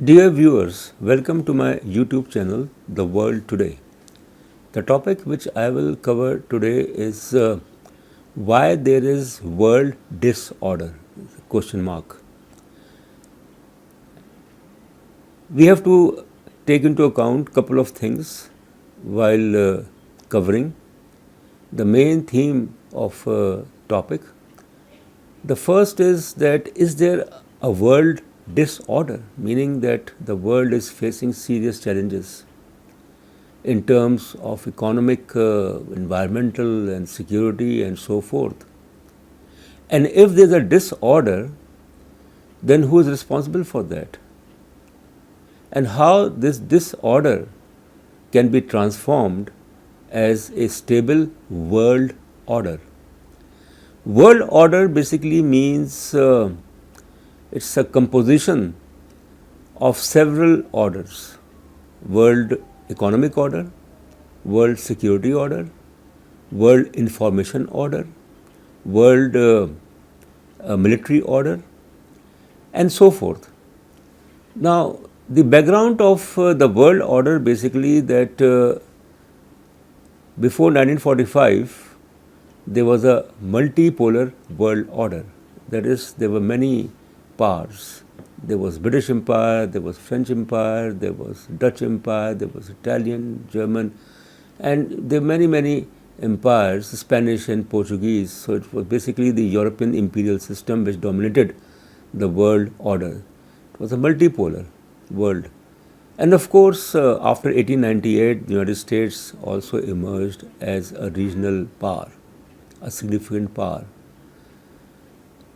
Dear viewers, welcome to my YouTube channel, The World Today. The topic which I will cover today is why there is world disorder? Question mark. We have to take into account couple of things while covering the main theme of topic. The first is there a world disorder, meaning that the world is facing serious challenges in terms of economic, environmental, and security, and so forth. And if there's a disorder, then who is responsible for that? And how this disorder can be transformed as a stable world order. World order basically means it's a composition of several orders: world economic order, world security order, world information order, world military order, and so forth. Now, the background of the world order basically that before 1945 there was a multipolar world order. That is, there were many powers. There was British Empire, there was French Empire, there was Dutch Empire, there was Italian, German, and there were many empires, Spanish and Portuguese. So it was basically the European imperial system which dominated the world order. It was a multipolar world. And of course, after 1898, the United States also emerged as a regional power, a significant power.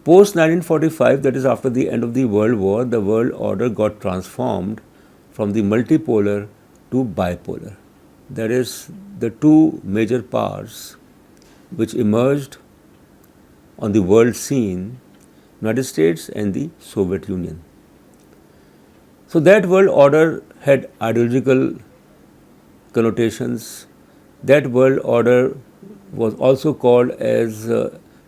Post 1945, that is after the end of the World War, the world order got transformed from the multipolar to bipolar. That is, the two major powers which emerged on the world scene, United States and the Soviet Union. So that world order had ideological connotations. That world order was also called as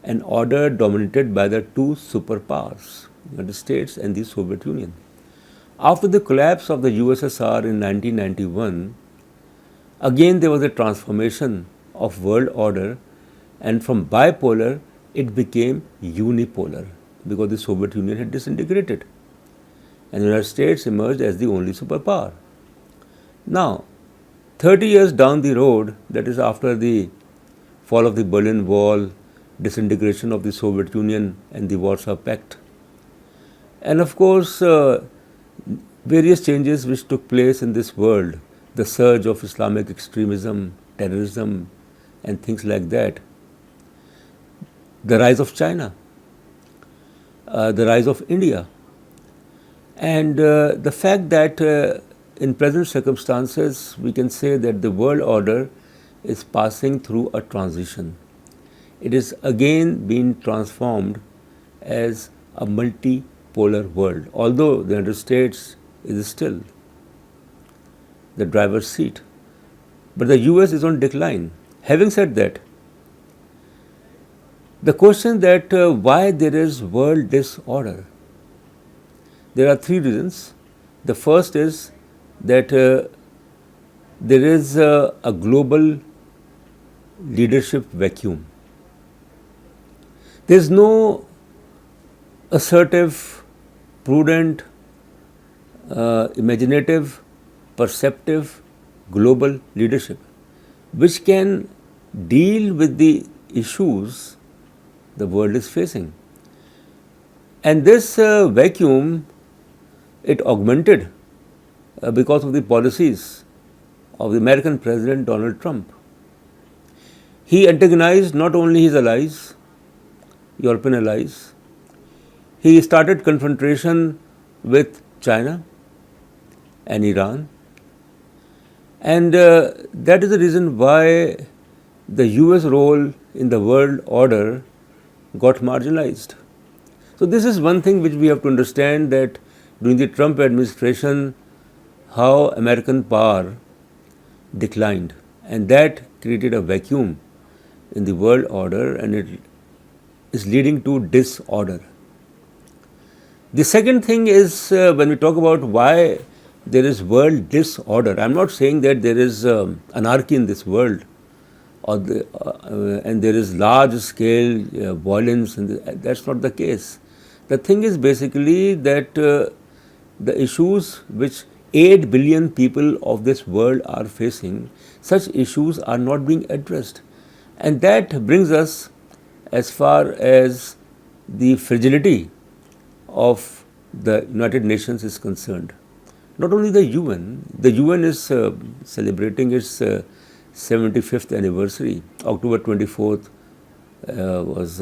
an order dominated by the two superpowers, United States and the Soviet Union. After the collapse of the USSR in 1991, again there was a transformation of world order, and from bipolar it became unipolar because the Soviet Union had disintegrated and the United States emerged as the only superpower. Now, 30 years down the road, that is after the fall of the Berlin Wall, disintegration of the Soviet Union and the Warsaw Pact, and of course various changes which took place in this world, the surge of Islamic extremism, terrorism, and things like that, the rise of China, the rise of India, and the fact that in present circumstances we can say that the world order is passing through a transition. It is again being transformed as a multipolar world, although the United States is still the driver's seat, but the US is on decline. Having said that, the question that why there is world disorder, there are three reasons. The first is that there is a global leadership vacuum. There is no assertive, prudent, imaginative, perceptive global leadership which can deal with the issues the world is facing. And this vacuum, it augmented because of the policies of the American President Donald Trump. He antagonized not only his allies, European allies, he started confrontation with China and Iran, and that is the reason why the US role in the world order got marginalized. So this is one thing which we have to understand, that during the Trump administration how American power declined, and that created a vacuum in the world order, and it is leading to disorder. The second thing is when we talk about why there is world disorder, I'm not saying that there is anarchy in this world and there is large scale violence, and that's not the case. The thing is basically that the issues which 8 billion people of this world are facing, such issues are not being addressed. And that brings us as far as the fragility of the United Nations is concerned. Not only the UN is celebrating its 75th anniversary. October 24th was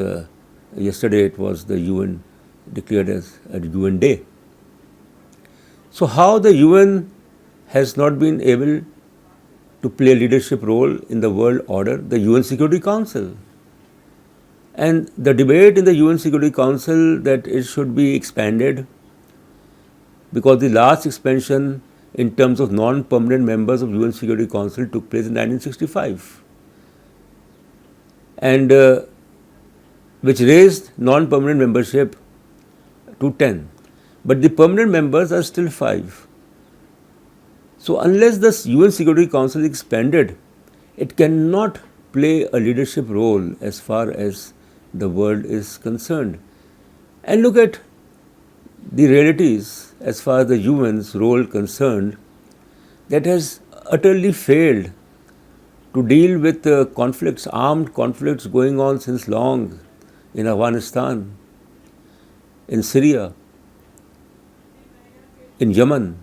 yesterday. It was the UN declared as a UN Day. So how the UN has not been able to play a leadership role in the world order? The UN Security Council. And the debate in the UN Security Council that it should be expanded, because the last expansion in terms of non-permanent members of UN Security Council took place in 1965, and which raised non-permanent membership to 10, but the permanent members are still 5. So unless the UN Security Council is expanded, it cannot play a leadership role as far as the world is concerned. And look at the realities as far as the UN's role concerned, that has utterly failed to deal with conflicts, armed conflicts going on since long in Afghanistan, in Syria, in Yemen,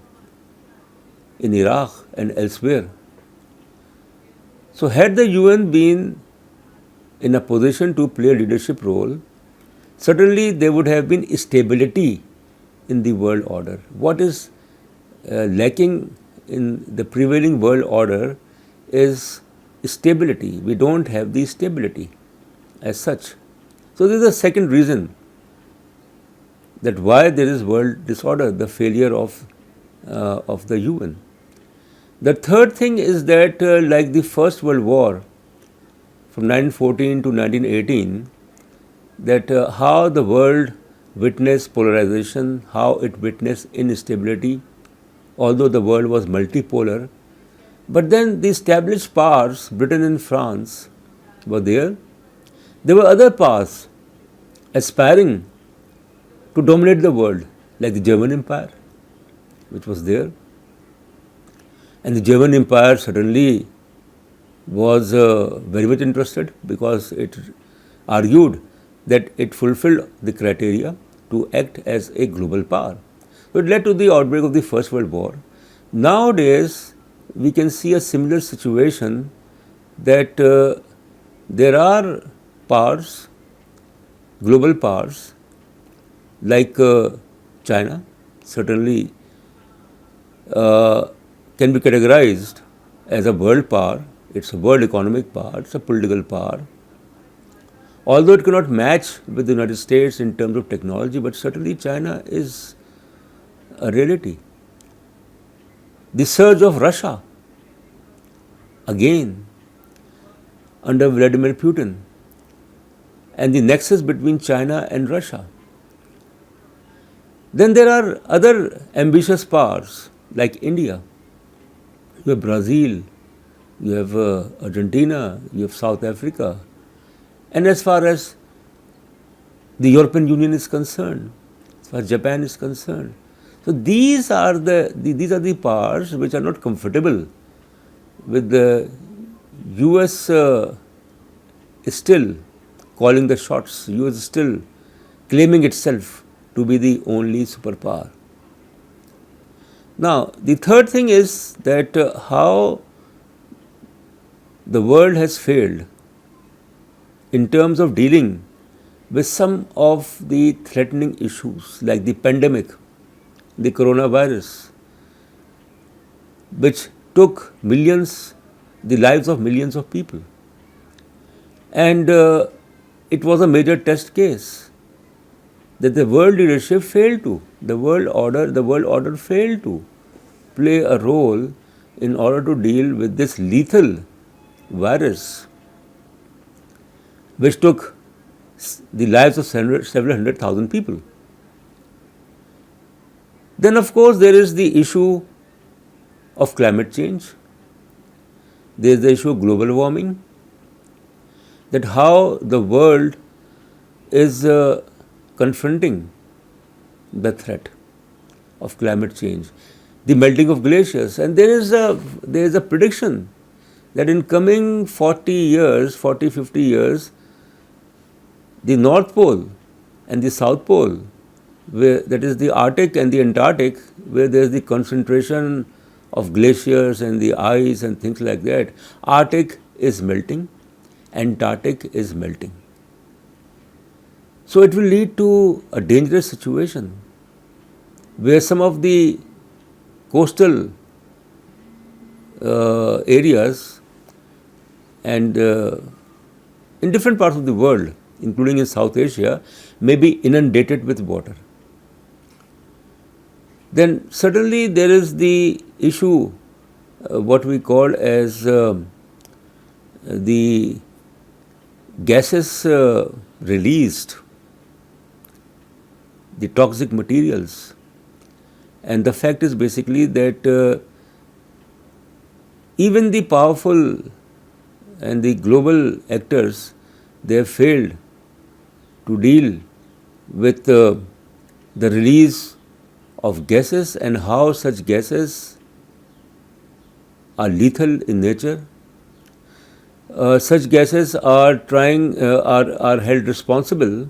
in Iraq and elsewhere. So had the UN been in a position to play a leadership role, certainly there would have been stability in the world order. What is lacking in the prevailing world order is stability. We don't have the stability as such. So this is the second reason that why there is world disorder, the failure of the UN. The third thing is that like the First World War from 1914 to 1918, that how the world witnessed polarization, how it witnessed instability, although the world was multipolar. But then the established powers, Britain and France, were there. There were other powers aspiring to dominate the world, like the German Empire, which was there. And the German Empire certainly was very much interested, because it argued that it fulfilled the criteria to act as a global power. So it led to the outbreak of the First World War. Nowadays, we can see a similar situation, that there are powers, global powers, like China, certainly can be categorized as a world power. It's a world economic power, it's a political power. Although it cannot match with the United States in terms of technology, but certainly China is a reality. The surge of Russia, again, under Vladimir Putin, and the nexus between China and Russia. Then there are other ambitious powers like India. You have Brazil, you have Argentina, you have South Africa. And as far as the European Union is concerned, as far as Japan is concerned, so these are the powers which are not comfortable with the US still calling the shots. US still claiming itself to be the only superpower. Now, the third thing is that how the world has failed in terms of dealing with some of the threatening issues like the pandemic, the coronavirus, which took the lives of millions of people. And it was a major test case that the world leadership failed to, the world order failed to play a role in order to deal with this lethal virus, which took the lives of several hundred thousand people. Then, of course, there is the issue of climate change. There is the issue of global warming, that how the world is confronting the threat of climate change, the melting of glaciers, and there is a prediction that in coming 40 years, 40, 50 years, the North Pole and the South Pole, where that is the Arctic and the Antarctic, where there is the concentration of glaciers and the ice and things like that, Arctic is melting, Antarctic is melting. So it will lead to a dangerous situation where some of the coastal areas and in different parts of the world, including in South Asia, may be inundated with water. Then certainly there is the issue, what we call as the gases released, the toxic materials, and the fact is basically that even the powerful and the global actors, they have failed to deal with the release of gases and how such gases are lethal in nature. Such gases are held responsible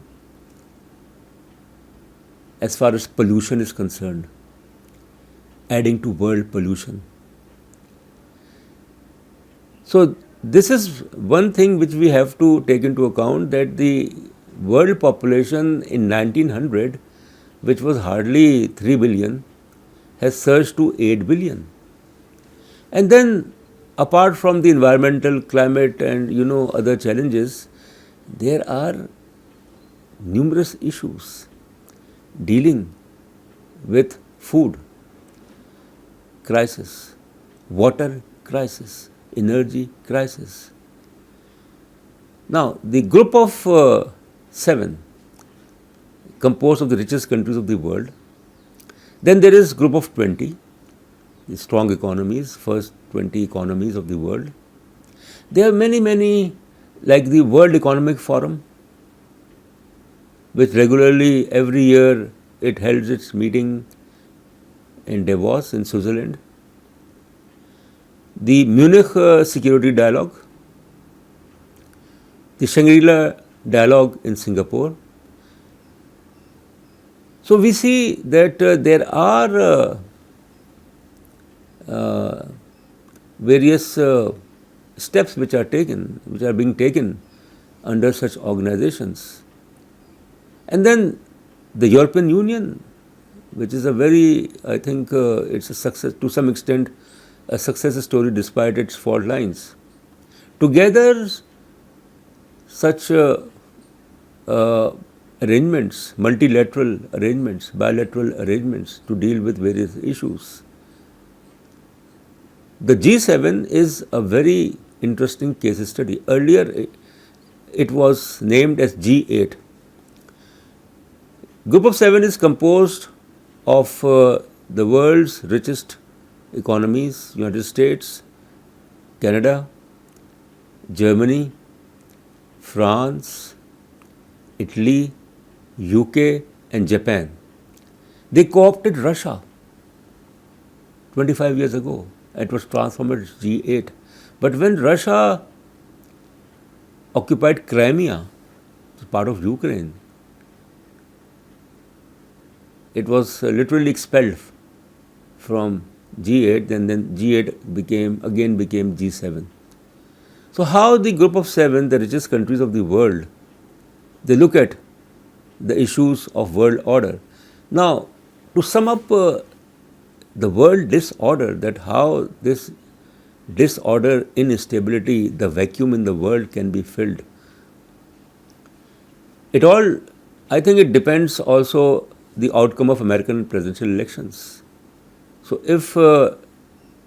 as far as pollution is concerned, adding to world pollution. So this is one thing which we have to take into account, that the world population in 1900, which was hardly 3 billion, has surged to 8 billion. And then apart from the environmental, climate and other challenges, there are numerous issues dealing with food crisis, water crisis, energy crisis. Now, the group of 7 composed of the richest countries of the world. Then there is group of 20, the strong economies, first 20 economies of the world. There are many, like the World Economic Forum, which regularly every year it holds its meeting in Davos in Switzerland. The Munich Security Dialogue, the Shangri-La Dialogue in Singapore. So we see that there are various steps which are being taken under such organizations. And then the European Union, which is a very, I think it's a success, to some extent, a success story despite its fault lines. Together, such arrangements, multilateral arrangements, bilateral arrangements to deal with various issues. The G7 is a very interesting case study. Earlier, it was named as G8. Group of 7 is composed of the world's richest economies: United States, Canada, Germany, France, Italy, UK and Japan. They co-opted Russia 25 years ago. It was transformed as G8. But when Russia occupied Crimea, part of Ukraine, it was literally expelled from G8, and then G8 became G7. So how the group of 7, the richest countries of the world, they look at the issues of world order. Now, to sum up the world disorder, that how this disorder, instability, the vacuum in the world can be filled. I think it depends also the outcome of American presidential elections. So if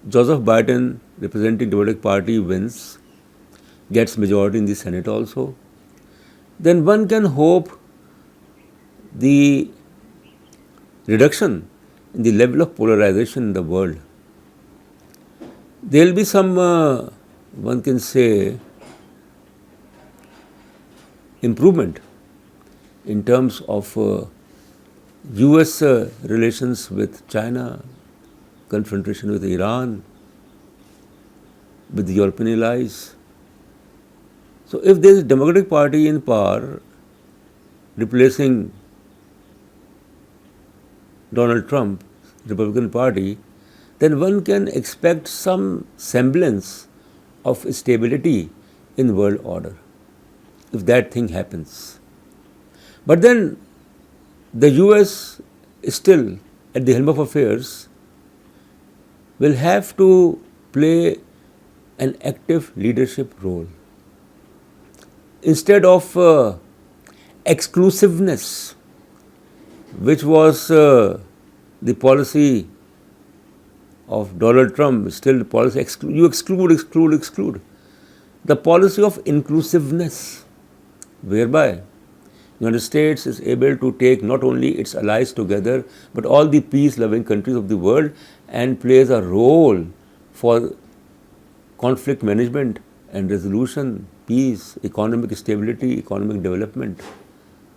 Joseph Biden, representing Democratic Party, wins, gets majority in the Senate also, then one can hope the reduction in the level of polarization in the world. There will be some, one can say, improvement in terms of US relations with China, confrontation with Iran, with the European allies. So if there is a Democratic Party in power replacing Donald Trump, Republican Party, then one can expect some semblance of stability in world order, if that thing happens. But then the US still at the helm of affairs will have to play an active leadership role. Instead of exclusiveness, which was the policy of Donald Trump, still the policy, you exclude. The policy of inclusiveness, whereby United States is able to take not only its allies together, but all the peace-loving countries of the world and plays a role for conflict management and resolution, peace, economic stability, economic development.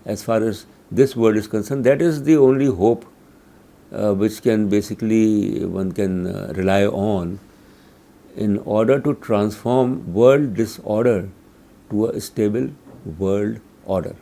As far as this world is concerned, that is the only hope which can basically one can rely on in order to transform world disorder to a stable world order.